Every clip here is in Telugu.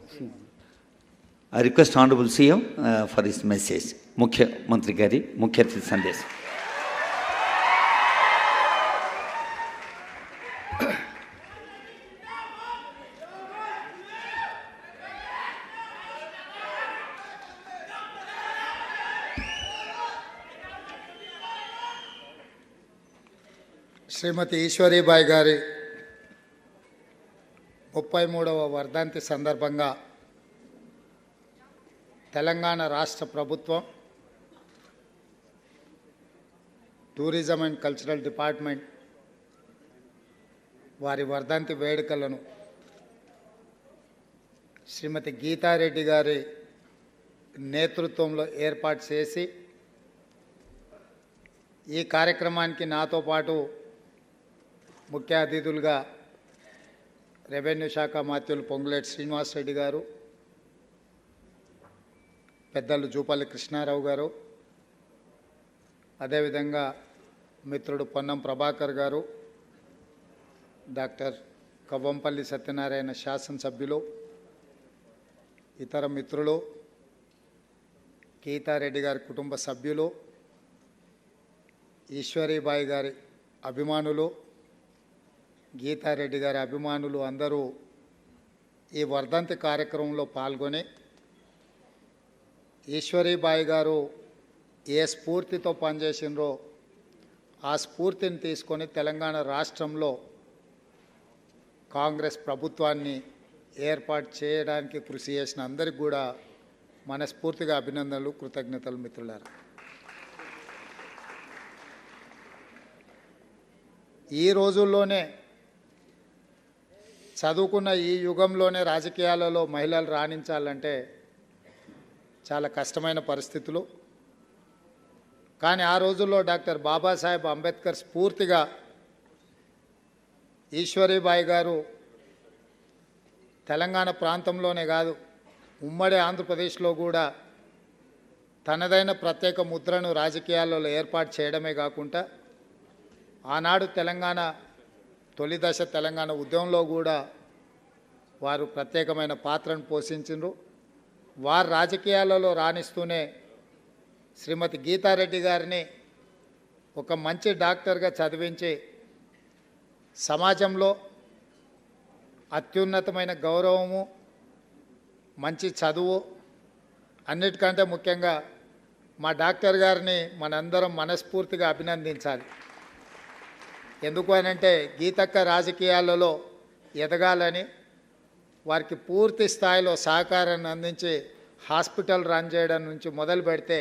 I request Honorable CM for his message. ముఖ్యమంత్రి గారి ముఖ్య అతిథి సందేశం. శ్రీమతి ఈశ్వరీబాయి గారి 33వ వర్ధంతి సందర్భంగా తెలంగాణ రాష్ట్ర ప్రభుత్వం టూరిజం అండ్ కల్చరల్ డిపార్ట్మెంట్ వారి వర్ధంతి వేడుకలను శ్రీమతి గీతారెడ్డి గారి నేతృత్వంలో ఏర్పాటు చేసి ఈ కార్యక్రమానికి నాతో పాటు ముఖ్య అతిథులుగా రెవెన్యూ శాఖ మంత్రులు పొంగులేటి శ్రీనివాసరెడ్డి గారు, పెద్దలు జూపల్లి కృష్ణారావు గారు, అదేవిధంగా మిత్రుడు పొన్నం ప్రభాకర్ గారు, డాక్టర్ కవ్వంపల్లి సత్యనారాయణ శాసనసభ్యులు, ఇతర మిత్రులు, గీతారెడ్డి గారి కుటుంబ సభ్యులు, ఈశ్వరీబాయి గారి అభిమానులు, గీతారెడ్డి గారి అభిమానులు అందరూ ఈ వర్ధంతి కార్యక్రమంలో పాల్గొని ఈశ్వరీబాయి గారు ఏ స్ఫూర్తితో పనిచేసినరో ఆ స్ఫూర్తిని తీసుకొని తెలంగాణ రాష్ట్రంలో కాంగ్రెస్ ప్రభుత్వాన్ని ఏర్పాటు చేయడానికి కృషి చేసిన అందరికీ కూడా మనస్ఫూర్తిగా అభినందనలు, కృతజ్ఞతలు మిత్రులారా. ఈ రోజుల్లోనే చదువుకున్న ఈ యుగంలోనే రాజకీయాలలో మహిళలు రాణించాలంటే చాలా కష్టమైన పరిస్థితులు. కానీ ఆ రోజుల్లో డాక్టర్ బాబాసాహెబ్ అంబేద్కర్ స్ఫూర్తిగా ఈశ్వరీబాయి గారు తెలంగాణ ప్రాంతంలోనే కాదు ఉమ్మడి ఆంధ్రప్రదేశ్లో కూడా తనదైన ప్రత్యేక ముద్రను రాజకీయాలలో ఏర్పాటు చేయడమే కాకుండా ఆనాడు తెలంగాణ తొలి దశ తెలంగాణ ఉద్యమంలో కూడా వారు ప్రత్యేకమైన పాత్రను పోషించారు. వారు రాజకీయాలలో రాణిస్తూనే శ్రీమతి గీతారెడ్డి గారిని ఒక మంచి డాక్టర్గా చదివించి సమాజంలో అత్యున్నతమైన గౌరవము, మంచి చదువు, అన్నిటికంటే ముఖ్యంగా మా డాక్టర్ గారిని మనందరం మనస్ఫూర్తిగా అభినందించాలి. ఎందుకు అనంటే గీతక్క రాజకీయాలలో ఎదగాలని వారికి పూర్తి స్థాయిలో సహకారాన్ని అందించి హాస్పిటల్ రన్ చేయడం నుంచి మొదలు పెడితే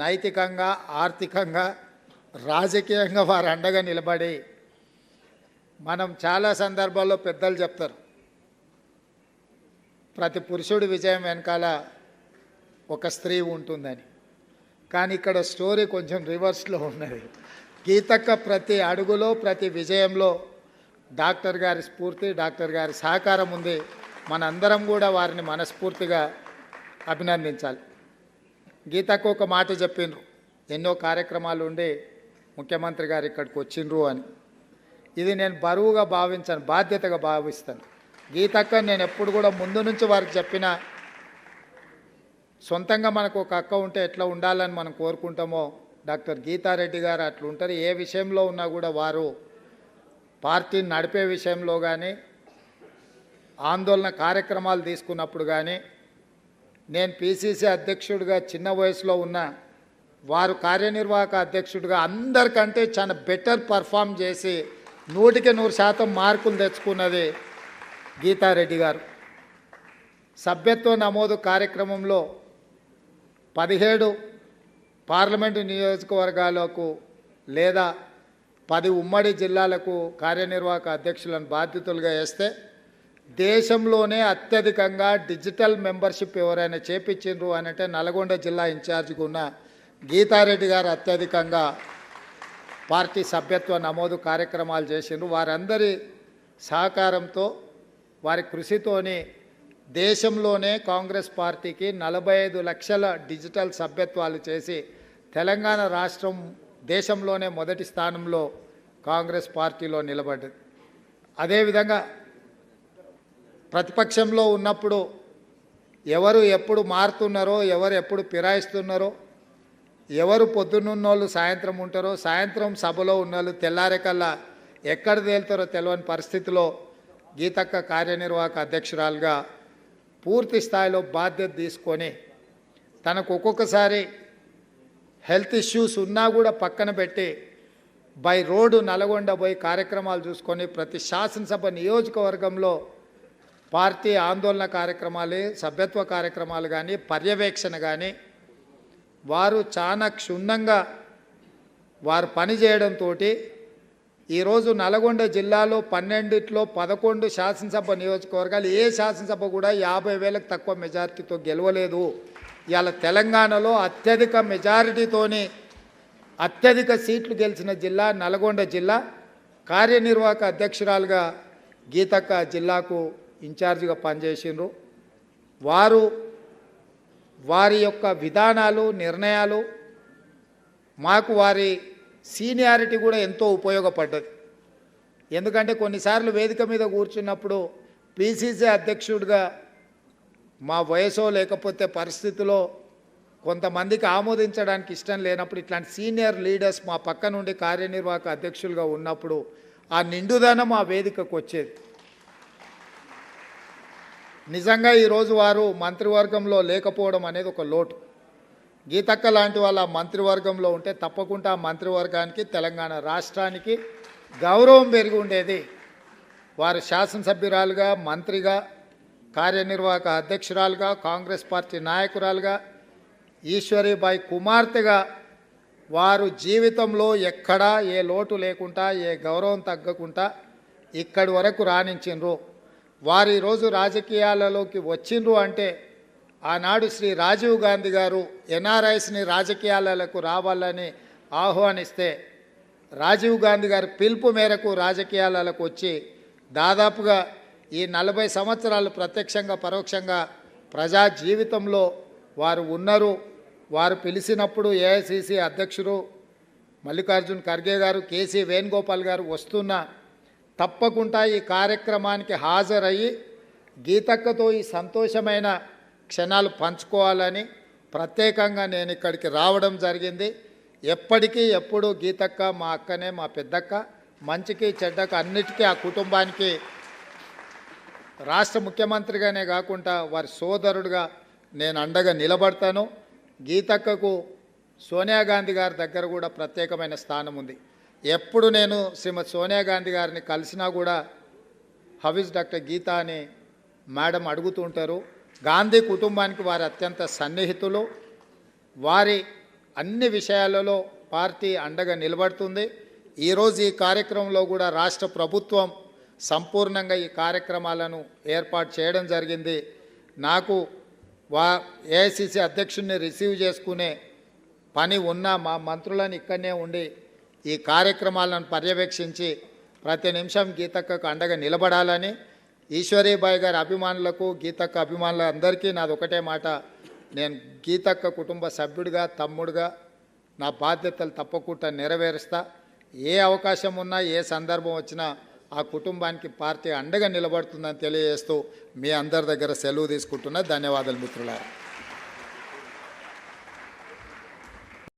నైతికంగా, ఆర్థికంగా, రాజకీయంగా వారు అండగా నిలబడి, మనం చాలా సందర్భాల్లో పెద్దలు చెప్తారు ప్రతి పురుషుడి విజయం వెనకాల ఒక స్త్రీ ఉంటుందని. కానీ ఇక్కడ స్టోరీ కొంచెం రివర్స్లో ఉన్నది. గీతక్క ప్రతి అడుగులో, ప్రతి విజయంలో డాక్టర్ గారి స్ఫూర్తి, డాక్టర్ గారి సహకారం ఉంది. మనందరం కూడా వారిని మనస్ఫూర్తిగా అభినందించాలి. గీతక్క ఒక మాట చెప్పిండ్రు, ఎన్నో కార్యక్రమాలు ఉండి ముఖ్యమంత్రి గారు ఇక్కడికి వచ్చిండ్రు అని. ఇది నేను బరువుగా భావించాను, బాధ్యతగా భావిస్తాను. గీతక్క నేను ఎప్పుడు కూడా ముందు నుంచి వారికి చెప్పిన, సొంతంగా మనకు ఒక అక్క ఉంటే ఎట్లా ఉండాలని మనం కోరుకుంటామో డాక్టర్ గీతారెడ్డి గారు అట్లా ఉంటారు. ఏ విషయంలో ఉన్నా కూడా వారు పార్టీని నడిపే విషయంలో కానీ, ఆందోళన కార్యక్రమాలు తీసుకున్నప్పుడు కానీ, నేను పిసిసి అధ్యక్షుడిగా చిన్న వయసులో ఉన్న వారు కార్యనిర్వాహక అధ్యక్షుడిగా అందరికంటే చాలా బెటర్ పర్ఫామ్ చేసి 100% మార్కులు తెచ్చుకున్నది గీతారెడ్డి గారు. సభ్యత్వ నమోదు కార్యక్రమంలో 17 పార్లమెంటు నియోజకవర్గాలకు లేదా 10 ఉమ్మడి జిల్లాలకు కార్యనిర్వాహక అధ్యక్షులను బాధ్యతలుగా వేస్తే దేశంలోనే అత్యధికంగా డిజిటల్ మెంబర్షిప్ ఎవరైనా చేపించిండ్రు అని అంటే నల్గొండ జిల్లా ఇన్ఛార్జిగా ఉన్న గీతారెడ్డి గారు అత్యధికంగా పార్టీ సభ్యత్వ నమోదు కార్యక్రమాలు చేసిండ్రు. వారందరి సహకారంతో, వారి కృషితోని దేశంలోనే కాంగ్రెస్ పార్టీకి 45 లక్షల డిజిటల్ సభ్యత్వాలు చేసి తెలంగాణ రాష్ట్రం దేశంలోనే మొదటి స్థానంలో కాంగ్రెస్ పార్టీలో నిలబడ్డది. అదేవిధంగా ప్రతిపక్షంలో ఉన్నప్పుడు ఎవరు ఎప్పుడు మారుతున్నారో, ఎవరు ఎప్పుడు ఫిరాయిస్తున్నారో, ఎవరు పొద్దున్నున్నోళ్ళు సాయంత్రం ఉంటారో, సాయంత్రం సభలో ఉన్నోళ్ళు తెల్లారేకల్లా ఎక్కడ తేలుతారో తెలియని పరిస్థితిలో గీతక్క కార్యనిర్వాహక అధ్యక్షురాలుగా పూర్తి స్థాయిలో బాధ్యత తీసుకొని తనకు ఒక్కొక్కసారి హెల్త్ ఇష్యూస్ ఉన్నా కూడా పక్కన పెట్టి బై రోడ్డు నల్గొండ పోయి కార్యక్రమాలు చూసుకొని ప్రతి శాసనసభ నియోజకవర్గంలో పార్టీ ఆందోళన కార్యక్రమాలు, సభ్యత్వ కార్యక్రమాలు కానీ, పర్యవేక్షణ కానీ వారు చాలా క్షుణ్ణంగా వారు పనిచేయడంతో ఈరోజు నల్గొండ జిల్లాలో 12లో 11 శాసనసభ నియోజకవర్గాలు ఏ శాసనసభ కూడా 50,000కు తక్కువ మెజారిటీతో గెలవలేదు. ఇవాళ తెలంగాణలో అత్యధిక మెజారిటీతోని అత్యధిక సీట్లు గెలిచిన జిల్లా నల్గొండ జిల్లా. కార్యనిర్వాహక అధ్యక్షురాలుగా గీతక్క జిల్లాకు ఇన్ఛార్జిగా పనిచేసిండ్రు. వారి యొక్క విధానాలు, నిర్ణయాలు మాకు వారి సీనియారిటీ కూడా ఎంతో ఉపయోగపడ్డది. ఎందుకంటే కొన్నిసార్లు వేదిక మీద కూర్చున్నప్పుడు పిసిసి అధ్యక్షుడిగా మా వయసో లేకపోతే పరిస్థితిలో కొంతమందికి ఆమోదించడానికి ఇష్టం లేనప్పుడు ఇట్లాంటి సీనియర్ లీడర్స్ మా పక్క నుండి కార్యనిర్వాహక అధ్యక్షులుగా ఉన్నప్పుడు ఆ నిండుదనం ఆ వేదికకు వచ్చేది. నిజంగా ఈరోజు వారు మంత్రివర్గంలో లేకపోవడం అనేది ఒక లోటు. గీతక్క లాంటి వాళ్ళ మంత్రివర్గంలో ఉంటే తప్పకుండా ఆ మంత్రివర్గానికి, తెలంగాణ రాష్ట్రానికి గౌరవం పెరిగి ఉండేది. వారు శాసనసభ్యురాలుగా, మంత్రిగా, కార్యనిర్వాహక అధ్యక్షురాలుగా, కాంగ్రెస్ పార్టీ నాయకురాలుగా, ఈశ్వరీబాయి కుమార్తెగా వారు జీవితంలో ఎక్కడా ఏ లోటు లేకుండా, ఏ గౌరవం తగ్గకుండా ఇక్కడి వరకు రాణించిండ్రు. వారు ఈరోజు రాజకీయాలలోకి వచ్చిండ్రు అంటే ఆనాడు శ్రీ రాజీవ్ గాంధీ గారు ఎన్ఆర్ఐస్ని రాజకీయాలకు రావాలని ఆహ్వానిస్తే రాజీవ్ గాంధీ గారి పిలుపు మేరకు రాజకీయాలకు వచ్చి దాదాపుగా ఈ 40 సంవత్సరాలు ప్రత్యక్షంగా పరోక్షంగా ప్రజా జీవితంలో వారు ఉన్నారు. వారు పిలిచినప్పుడు ఏఐసిసి అధ్యక్షుడు మల్లికార్జున్ ఖర్గే గారు, కేసీ వేణుగోపాల్ గారు వస్తున్నా తప్పకుండా ఈ కార్యక్రమానికి హాజరయ్యి గీతక్కతో ఈ సంతోషమైన క్షణాలు పంచుకోవాలని ప్రత్యేకంగా నేను ఇక్కడికి రావడం జరిగింది. ఎప్పటికీ ఎప్పుడు గీతక్క మా అక్కనే, మా పెద్దక్క. మంచికి చెడ్డకు అన్నిటికీ ఆ కుటుంబానికి రాష్ట్ర ముఖ్యమంత్రిగానే కాకుండా వారి సోదరుడుగా నేను అండగా నిలబడతాను. గీతక్కకు సోనియా గాంధీ గారి దగ్గర కూడా ప్రత్యేకమైన స్థానం ఉంది. ఎప్పుడు నేను శ్రీమతి సోనియా గాంధీ గారిని కలిసినా కూడా హౌ ఇస్ డాక్టర్ గీతా అని మేడం అడుగుతుంటారు. గాంధీ కుటుంబానికి వారి అత్యంత సన్నిహితులు. వారి అన్ని విషయాలలో పార్టీ అండగా నిలబడుతుంది. ఈరోజు ఈ కార్యక్రమంలో కూడా రాష్ట్ర ప్రభుత్వం సంపూర్ణంగా ఈ కార్యక్రమాలను ఏర్పాటు చేయడం జరిగింది. నాకు ఏఐసిసి అధ్యక్షుడిని రిసీవ్ చేసుకునే పని ఉన్న మా మంత్రులను ఇక్కడనే ఉండి ఈ కార్యక్రమాలను పర్యవేక్షించి ప్రతి నిమిషం గీతక్కకు అండగా నిలబడాలని ఈశ్వరీబాయి గారి అభిమానులకు, గీతక్క అభిమానులందరికీ నాది ఒకటే మాట. నేను గీతక్క కుటుంబ సభ్యుడిగా, తమ్ముడుగా నా బాధ్యతలు తప్పకుండా నెరవేరుస్తా. ఏ అవకాశం ఉన్నా, ఏ సందర్భం వచ్చినా ఆ కుటుంబానికి పార్టీ అండగా నిలబడుతుందని తెలియజేస్తూ మీ అందరి దగ్గర సెలవు తీసుకుంటున్నా. ధన్యవాదాలు మిత్రులారా.